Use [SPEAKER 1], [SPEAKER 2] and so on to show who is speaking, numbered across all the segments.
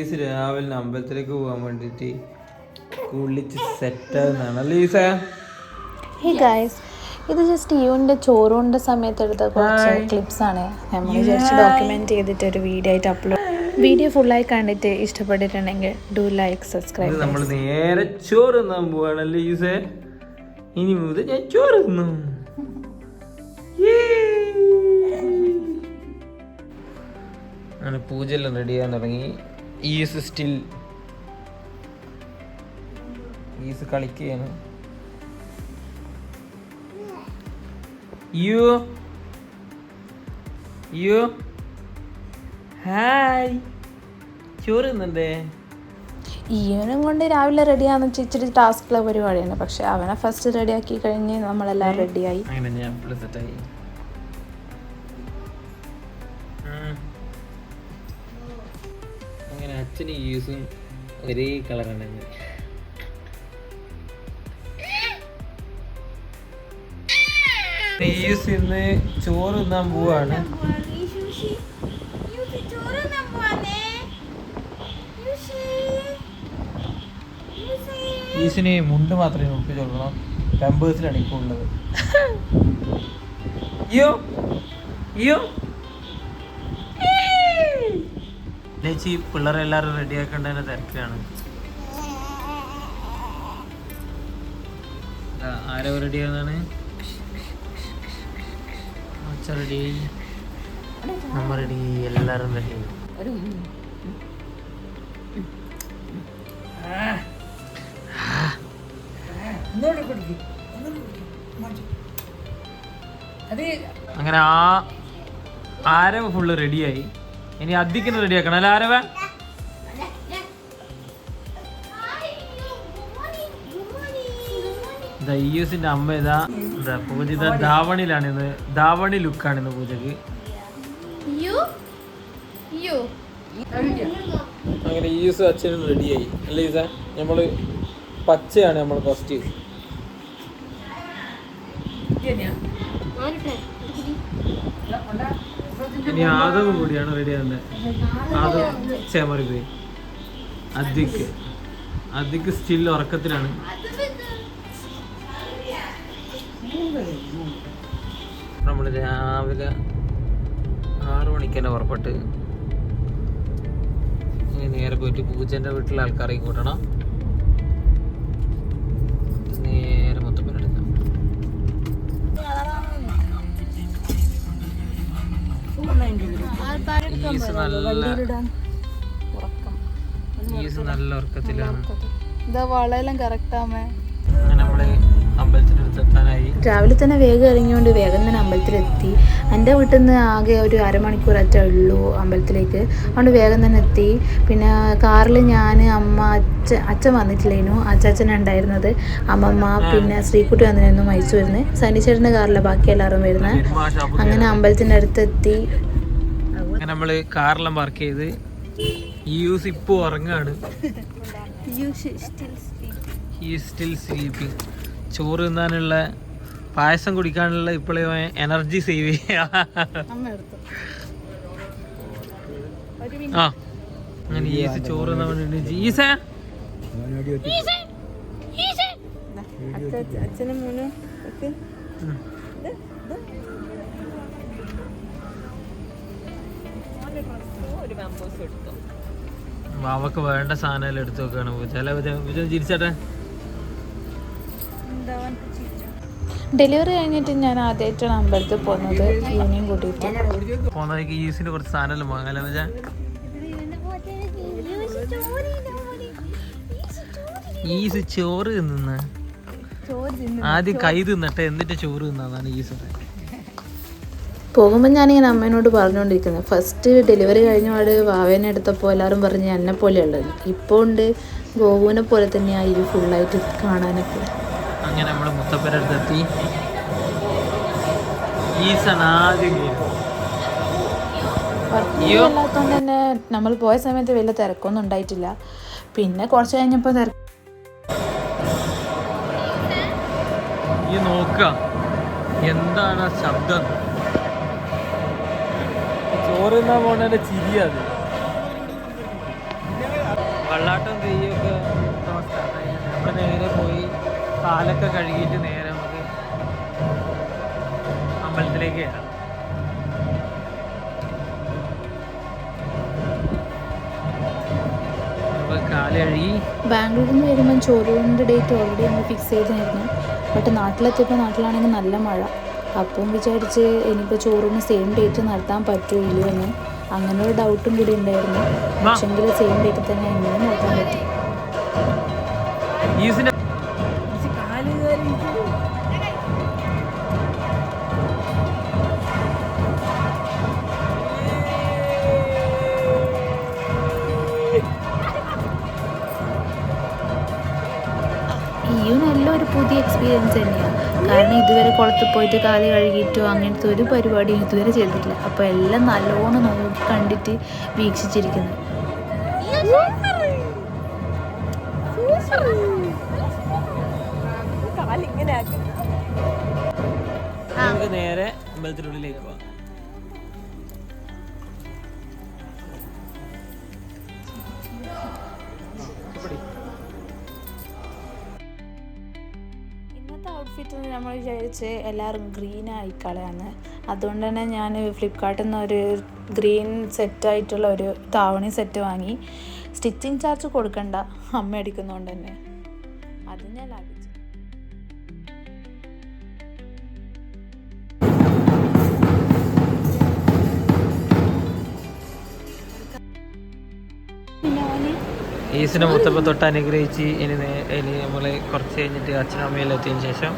[SPEAKER 1] Is രാവിലെ അമ്പലത്തിലേക്ക് പോകാൻ വേണ്ടിയിട്ട് കുളിച്ച് സെറ്റാകുന്നതാണ് അല്ലേ ഈസ?
[SPEAKER 2] ഹേ ഗായ്സ്, ഇത് ജസ്റ്റ് യുവിൻ്റെ ചോറുണ്ട സമയത്ത് എടുത്ത കുറച്ച് ക്ലിപ്സ് ആണ്. നമ്മൾ വിചാരിച്ച് ഡോക്യുമെന്റ് ചെയ്തിട്ട് ഒരു വീഡിയോ ആയിട്ട് അപ്ലോഡ്. വീഡിയോ ഫുള്ളായി കണ്ടിട്ട് ഇഷ്ടപ്പെട്ടിട്ടുണ്ടെങ്കിൽ ഡു ലൈക്ക് സബ്സ്ക്രൈബ്.
[SPEAKER 1] നമ്മൾ നേരെ ചോറ് തിന്നാൻ പോവാണല്ലേ ഈസേ? ഇനി മുതൽ ഞാൻ ചോറ് തിന്നു. അങ്ങനെ പൂജയെല്ലാം റെഡി ചെയ്യാൻ തുടങ്ങി. ഈസ് സ്റ്റിൽ ഈസ് കളിക്കുകയാണ്. യു ഹായ്, ചോറ് തിന്നണ്ടേ?
[SPEAKER 2] ഈവനും കൊണ്ട് രാവിലെ റെഡിയാന്ന് വെച്ചാൽ ഇച്ചിരി ടാസ്കുള്ള പരിപാടിയാണ്. പക്ഷെ അവനെ ഫസ്റ്റ് റെഡിയാക്കി കഴിഞ്ഞ് നമ്മളെല്ലാം റെഡിയായി.
[SPEAKER 1] അങ്ങനെ ഞാൻ സെറ്റായി. അങ്ങനെ അച്ഛനും യൂസും ഒരേ കളറാണ്. യൂസ് ഇന്ന് ചോറ് തിന്നാൻ പോവാണ്. ഈസിന് മുണ്ട് മാത്രമേ ഒപ്പിച്ച് കൊടുക്കണം. പാമ്പേഴ്സിലാണ് ഇപ്പോൾ ഉള്ളത്. ചേച്ചി പിള്ളേരെ എല്ലാവരും റെഡിയാക്കേണ്ടതിന്റെ തിരക്കിലാണ്. ആരോ റെഡിയാകുന്നതാണ്? റെഡി, നമ്മ റെഡി, എല്ലാവരും റെഡി. അങ്ങനെ ആരവ ഫുള്ള് റെഡിയായി. ഇനി അധികം റെഡിയാക്കണം അല്ല ആരവ? യൂസിന്റെ അമ്മ ഇതാ പൂജ ധാവണിയിലാണ് ഇന്ന്. ധാവണി ലുക്കാണ് ഇന്ന് പൂജക്ക്. അങ്ങനെ യൂസ് അച്ഛനും റെഡിയായി അല്ലേ ഈസ? നമ്മള് പച്ചയാണ് നമ്മൾ ഫസ്റ്റ്. ഇനി ആദവും കൂടിയാണ് റെഡി ആകുന്നത്. ആദം ചേമറി പോയി. അധിക്ക് സ്റ്റിൽ ഉറക്കത്തിലാണ്. നമ്മൾ രാവിലെ 6 മണിക്ക് തന്നെ പുറപ്പെട്ട് നേരെ പോയിട്ട് പൂജന്റെ വീട്ടിലെ ആൾക്കാരെ കൂട്ടണം. നേരെ മൊത്തപ്പിലെടുക്കാം. നല്ല ഉറക്കത്തിലാണ്. അങ്ങനെ നമ്മള് അമ്പലത്തിനടുത്ത് എത്താനായി.
[SPEAKER 2] രാവിലെ തന്നെ വേഗം ഇറങ്ങിയോണ്ട് വേഗം തന്നെ അമ്പലത്തിലെത്തി. എൻ്റെ വീട്ടിൽ നിന്ന് ആകെ ഒരു അരമണിക്കൂററ്റേ ഉള്ളൂ അമ്പലത്തിലേക്ക്. അതുകൊണ്ട് വേഗം തന്നെ എത്തി. പിന്നെ കാറിൽ ഞാൻ, അമ്മ, അച്ഛൻ വന്നിട്ടില്ലേനു. അച്ചാച്ചനാണ് ഉണ്ടായിരുന്നത്. അമ്മമ്മ പിന്നെ ശ്രീകുട്ടി വന്നിരുന്നു. മൈസൂരിന്ന് സന്നിച്ചേട്ടൻ്റെ കാറിലെ ബാക്കി എല്ലാവരും വരുന്നത്. അങ്ങനെ അമ്പലത്തിൻ്റെ അടുത്തെത്തി.
[SPEAKER 1] അങ്ങനെ നമ്മള് കാറെല്ലാം പാർക്ക് ചെയ്ത് യൂസ് ഇപ്പൊ ഉറങ്ങാണ്. ചോറ് തിന്നാനുള്ള, പായസം കുടിക്കാനുള്ള ഇപ്പോഴേ എനർജി സേവ് ചെയ്യാ. അങ്ങനെ ഈസ് ചോറ് തിന്നാൻ വേണ്ടിട്ട് വാവക്ക് വേണ്ട സാധനം എടുത്തു വെക്കാണ്. ചിരിച്ചട്ടെ.
[SPEAKER 2] ഡെലിവറി കഴിഞ്ഞിട്ട് ഞാൻ ആദ്യമായിട്ടാണ് അമ്പലത്തിൽ പോകുന്നത്. യൂണിയും കൂട്ടിയിട്ട്
[SPEAKER 1] പോകുന്നതൊക്കെ ഈസിന് കുറച്ച് സാധനം വാങ്ങാലോ. ഈസ് ചോറ് തിന്ന ആദ്യം കൈ തിന്നട്ടെ എന്നിട്ട് ചോറ് തിന്നാന്നാണ് ഈസ്.
[SPEAKER 2] പോകുമ്പോൾ ഞാനിങ്ങനെ അമ്മേനോട് പറഞ്ഞുകൊണ്ടിരിക്കുന്നത്, ഫസ്റ്റ് ഡെലിവറി കഴിഞ്ഞ പാട് വാവേനെ എടുത്തപ്പോൾ എല്ലാവരും പറഞ്ഞ് എന്നെ പോലെയുള്ളത്. ഇപ്പോൾ ഉണ്ട് ഗോവുവിനെ പോലെ തന്നെയാണ് ഇത് ഫുള്ളായിട്ട് കാണാനൊക്കെ.
[SPEAKER 1] അങ്ങനെ നമ്മൾ മുത്തപ്പരടുത്തെത്തി.
[SPEAKER 2] അല്ലാത്തതുകൊണ്ട് തന്നെ നമ്മൾ പോയ സമയത്ത് വലിയ തിരക്കൊന്നും ഉണ്ടായിട്ടില്ല. പിന്നെ കുറച്ച് കഴിഞ്ഞപ്പോൾ
[SPEAKER 1] എന്താണ് ശബ്ദം? ചോറ് തിന്നാൻ പോണേന്റെ ചിരിയത്. കള്ളാട്ടം തെയ്യമൊക്കെ നമ്മൾ നേരെ പോയി കാലൊക്കെ കഴുകിയിട്ട് നേരെ നമുക്ക് അമ്പലത്തിലേക്ക് കയറാം. കാല് കഴുകി
[SPEAKER 2] ബാംഗ്ലൂരിൽ നിന്ന് വരുമ്പം ചോറൂണിൻ്റെ ഡേറ്റ് ഓൾറെഡി നമ്മൾ ഫിക്സ് ചെയ്തായിരുന്നു. ബട്ട് നാട്ടിലെത്തിയപ്പോൾ നാട്ടിലാണെങ്കിൽ നല്ല മഴ. അപ്പം വിചാരിച്ച് ഇനിയിപ്പോൾ ചോറൂണ് സെയിം ഡേറ്റ് നടത്താൻ പറ്റുമോ ഇല്ലയോ എന്ന് അങ്ങനെ ഒരു ഡൗട്ടും കൂടി ഉണ്ടായിരുന്നു. പക്ഷെങ്കിൽ സെയിം ഡേറ്റ് തന്നെ എങ്ങനെ നടത്താൻ പറ്റും. ഈ നല്ലൊരു പുതിയ എക്സ്പീരിയൻസ് തന്നെയാണ്. കാരണം ഇതുവരെ കുളത്തിൽ പോയിട്ട് കാല് കഴുകിയിട്ടോ അങ്ങനത്തെ ഒരു പരിപാടിയും ഇതുവരെ ചെയ്തിട്ടില്ല. അപ്പോൾ എല്ലാം നല്ലോണം നോക്കി കണ്ടിട്ട് വീക്ഷിച്ചിരിക്കുന്നു.
[SPEAKER 1] നമുക്ക് നേരെ അമ്പലത്തിനുള്ളിലേക്ക് പോവാം.
[SPEAKER 2] ഇന്നത്തെ ഔട്ട്ഫിറ്റ് നമ്മൾ വിചാരിച്ച് എല്ലാവരും ഗ്രീൻ ആയിക്കളയാണ്. അതുകൊണ്ട് തന്നെ ഞാൻ ഫ്ലിപ്കാർട്ടിൽ നിന്ന് ഒരു ഗ്രീൻ സെറ്റായിട്ടുള്ള ഒരു താവണി സെറ്റ് വാങ്ങി. സ്റ്റിച്ചിങ് ചാർജ് കൊടുക്കണ്ട, അമ്മ അടിക്കുന്നതുകൊണ്ട് തന്നെ അത് ഞാൻ ലാഭിച്ചു.
[SPEAKER 1] ഈസിനെ മുത്തപ്പ തൊട്ട് അനുഗ്രഹിച്ച് ഇനി നമ്മൾ കുറച്ച് കഴിഞ്ഞിട്ട് അച്ഛനമ്മയെല്ലാം എത്തിയതിന് ശേഷം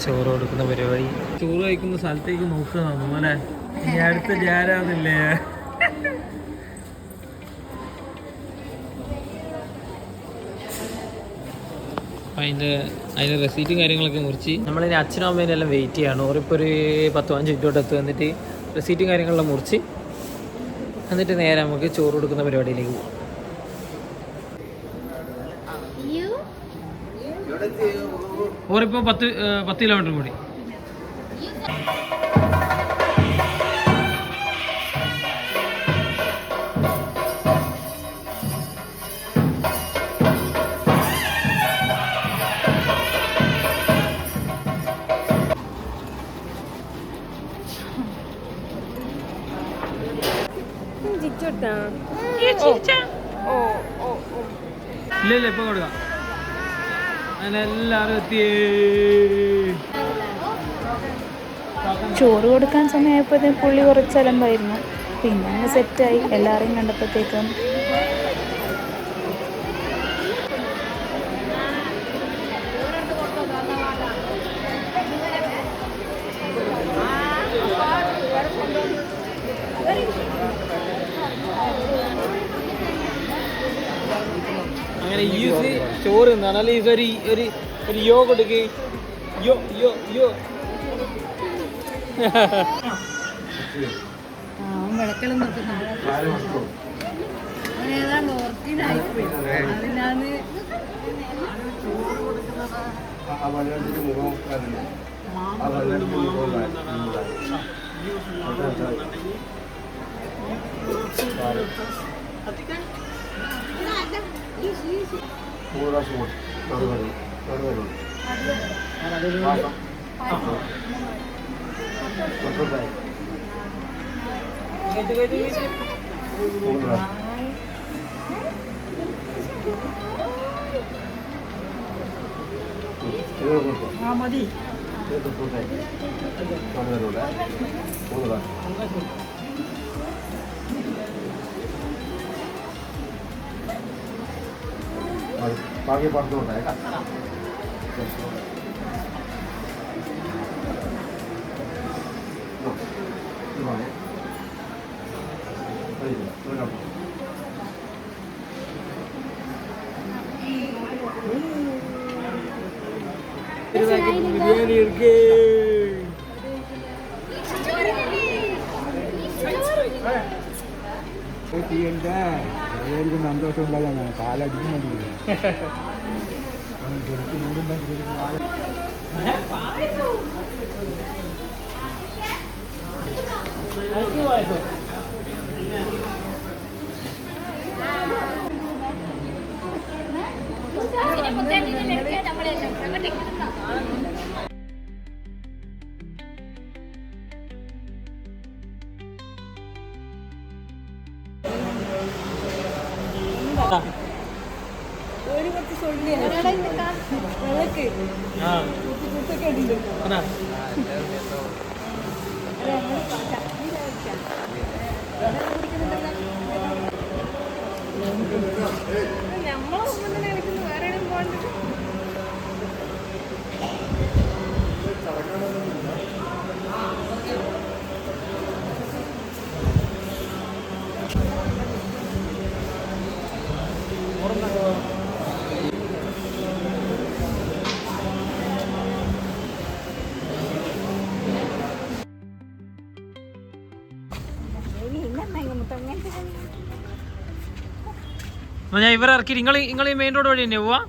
[SPEAKER 1] ചോറ് കൊടുക്കുന്ന പരിപാടി. ചോറ് കഴിക്കുന്ന സ്ഥലത്തേക്ക് നോക്കുക മോനെ, ഇനി അടുത്ത ഞാനാന്നില്ലേ. അതിൻ്റെ റെസീറ്റും കാര്യങ്ങളൊക്കെ മുറിച്ച് നമ്മളിനി അച്ഛനും അമ്മേനെ എല്ലാം വെയിറ്റ് ചെയ്യാണ്. ഓരിപ്പോൾ ഒരു 10-15 മിനിറ്റോട്ട് എത്തും. എന്നിട്ട് റെസീറ്റും കാര്യങ്ങളെല്ലാം മുറിച്ച് എന്നിട്ട് നേരെ നമുക്ക് ചോറ് കൊടുക്കുന്ന പരിപാടിയിലേക്ക് പോകാം. ഓരിപ്പോൾ 10 കിലോമീറ്റർ കൂടി. ഇല്ല ഇപ്പൊ കൊടുക്കാം. അതിനെല്ലാവരും എത്തിയേ.
[SPEAKER 2] ചോറ് കൊടുക്കാൻ സമയമായപ്പോഴത്തേക്കും പുള്ളി കുറച്ച് അലമ്പായിരുന്നു. പിന്നെ അങ്ങ് സെറ്റായി. എല്ലാവരെയും കണ്ടപ്പോഴത്തേക്കും
[SPEAKER 1] അങ്ങനെ ഈ ചോറ് തിന്നാണ്. അല്ലെ ഒരു യോ കൊടുക്ക്. യോ യോ യോ
[SPEAKER 2] വിളക്കെല്ലാം
[SPEAKER 1] മതി.
[SPEAKER 3] ബാക്കി പറഞ്ഞോട്ടെ.
[SPEAKER 1] ബിരിയാണി എടുക്കേ.
[SPEAKER 3] സന്തോഷം ഉണ്ടാകാനാ കാലടിച്ച് മതി.
[SPEAKER 1] ഞാൻ ഇവരെ ഇറക്കി നിങ്ങൾ ഈ മെയിൻ റോഡ് വഴി തന്നെ പോവാ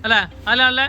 [SPEAKER 1] അല്ലേ അല്ല അല്ലേ